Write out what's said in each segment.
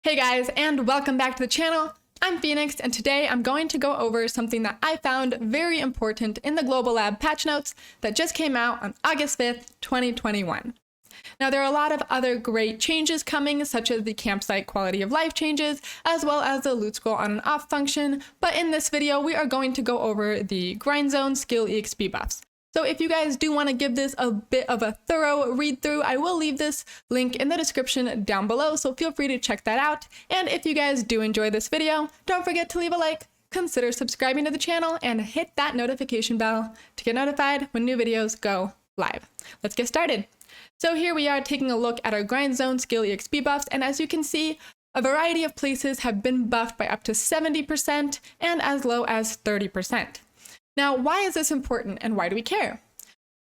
Hey guys, and welcome back to the channel. I'm Phoenix, and today I'm going to go over something that I found very important in the Global Lab patch notes that just came out on August 5th, 2021. Now, there are a lot of other great changes coming, such as the campsite quality of life changes, as well as the loot scroll on and off function, but in this video, we are going to go over the Grind Zone skill EXP buffs. So if you guys do want to give this a bit of a thorough read through, I will leave this link in the description down below, so feel free to check that out. And if you guys do enjoy this video, don't forget to leave a like, consider subscribing to the channel, and hit that notification bell to get notified when new videos go live. Let's get started. So here we are taking a look at our Grind Zone skill EXP buffs, and as you can see, a variety of places have been buffed by up to 70% and as low as 30%. Now, why is this important and why do we care?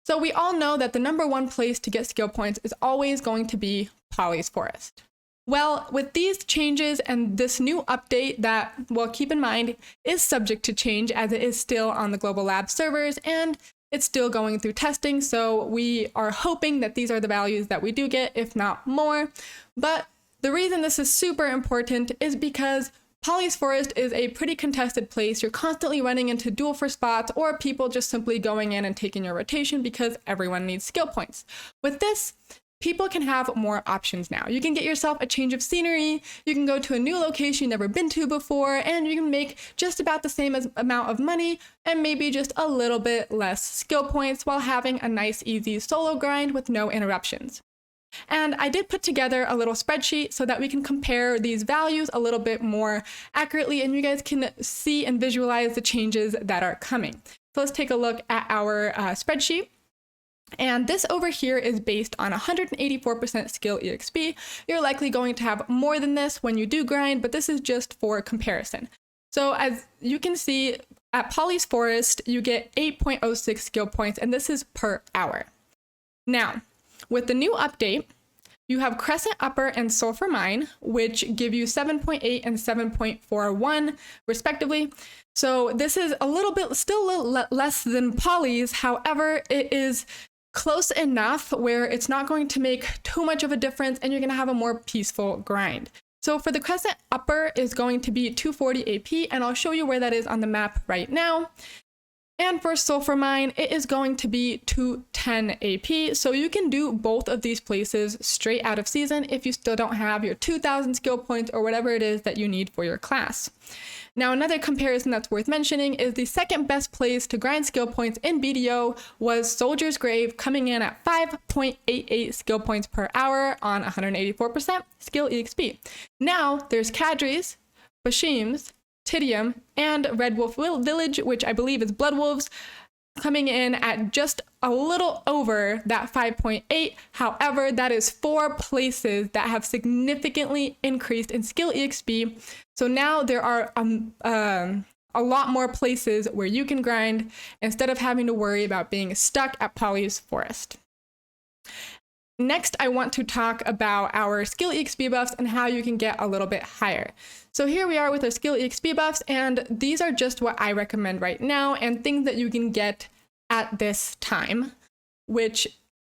So we all know that the #1 place to get skill points is always going to be Polly's Forest. Well, with these changes and this new update that, well, keep in mind, is subject to change as it is still on the Global Lab servers and it's still going through testing, so we are hoping that these are the values that we do get, if not more. But the reason this is super important is because Polly's Forest is a pretty contested place. You're constantly running into duel for spots or people just simply going in and taking your rotation because everyone needs skill points. With this, people can have more options now. You can get yourself a change of scenery, you can go to a new location you've never been to before, and you can make just about the same amount of money and maybe just a little bit less skill points while having a nice easy solo grind with no interruptions. And I did put together a little spreadsheet so that we can compare these values a little bit more accurately and you guys can see and visualize the changes that are coming. So let's take a look at our spreadsheet. And this over here is based on 184% skill EXP. You're likely going to have more than this when you do grind, but this is just for comparison. So as you can see, at Polly's Forest, you get 8.06 skill points, and this is per hour. Now, with the new update, you have Crescent Upper and Sulphur Mine, which give you 7.8 and 7.41 respectively. So this is still a little less than Polly's. However, it is close enough where it's not going to make too much of a difference and you're going to have a more peaceful grind. So for the Crescent Upper is going to be 240 AP, and I'll show you where that is on the map right now. And for Sulphur Mine, it is going to be 210 AP, so you can do both of these places straight out of season if you still don't have your 2,000 skill points or whatever it is that you need for your class. Now, another comparison that's worth mentioning is the second best place to grind skill points in BDO was Soldier's Grave, coming in at 5.88 skill points per hour on 184% skill EXP. Now, there's Kadri's, Bashim's, Tidium, and Red Wolf Village, which I believe is Blood Wolves, coming in at just a little over that 5.8. However, that is 4 places that have significantly increased in skill EXP. So now there are a lot more places where you can grind instead of having to worry about being stuck at Polly's Forest. Next, I want to talk about our skill EXP buffs and how you can get a little bit higher. So here we are with our skill EXP buffs, and these are just what I recommend right now and things that you can get at this time, which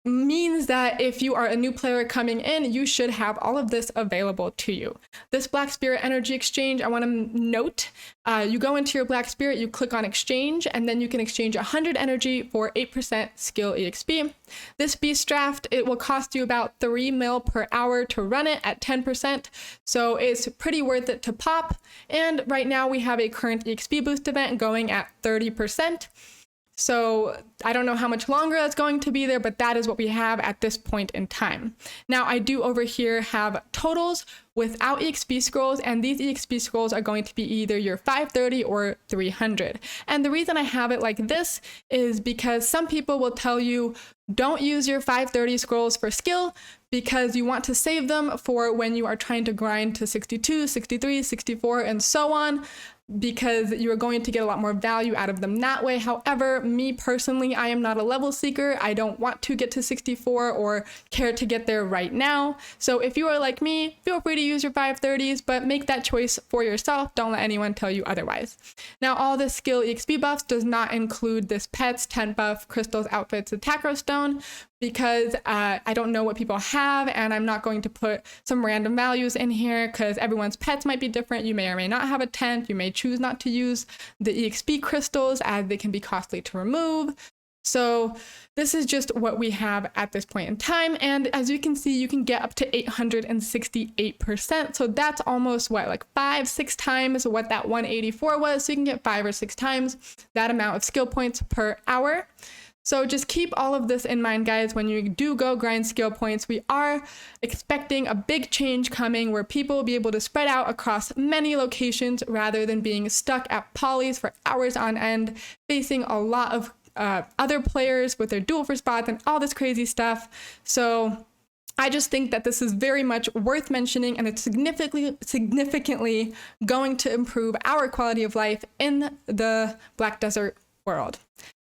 means that if you are a new player coming in, you should have all of this available to you. This Black Spirit Energy Exchange, I want to note, you go into your Black Spirit, you click on Exchange, and then you can exchange 100 energy for 8% skill EXP. This Beast Draft, it will cost you about 3 mil per hour to run it at 10%, so it's pretty worth it to pop. And right now we have a current EXP boost event going at 30%. So I don't know how much longer that's going to be there, but that is what we have at this point in time. Now I do over here have totals without EXP scrolls, and these EXP scrolls are going to be either your 530 or 300. And the reason I have it like this is because some people will tell you don't use your 530 scrolls for skill because you want to save them for when you are trying to grind to 62, 63, 64, and so on, because you are going to get a lot more value out of them that way. However, me personally, I am not a level seeker. I don't want to get to 64 or care to get there right now. So if you are like me, feel free to use your 530s, but make that choice for yourself. Don't let anyone tell you otherwise. Now, all this skill EXP buffs does not include this pets, tent buff, crystals, outfits, and Tacro Stone, because I don't know what people have, and I'm not going to put some random values in here because everyone's pets might be different. You may or may not have a tent. You may choose not to use the EXP crystals as they can be costly to remove. So this is just what we have at this point in time. And as you can see, you can get up to 868%. So that's almost what, like 5-6 times what that 184 was. So you can get 5 or 6 times that amount of skill points per hour. So just keep all of this in mind, guys. When you do go grind skill points, we are expecting a big change coming where people will be able to spread out across many locations rather than being stuck at polys for hours on end, facing a lot of other players with their duel for spots and all this crazy stuff. So I just think that this is very much worth mentioning, and it's significantly going to improve our quality of life in the Black Desert world.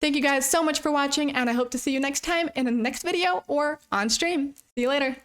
Thank you guys so much for watching, and I hope to see you next time in the next video or on stream. See you later.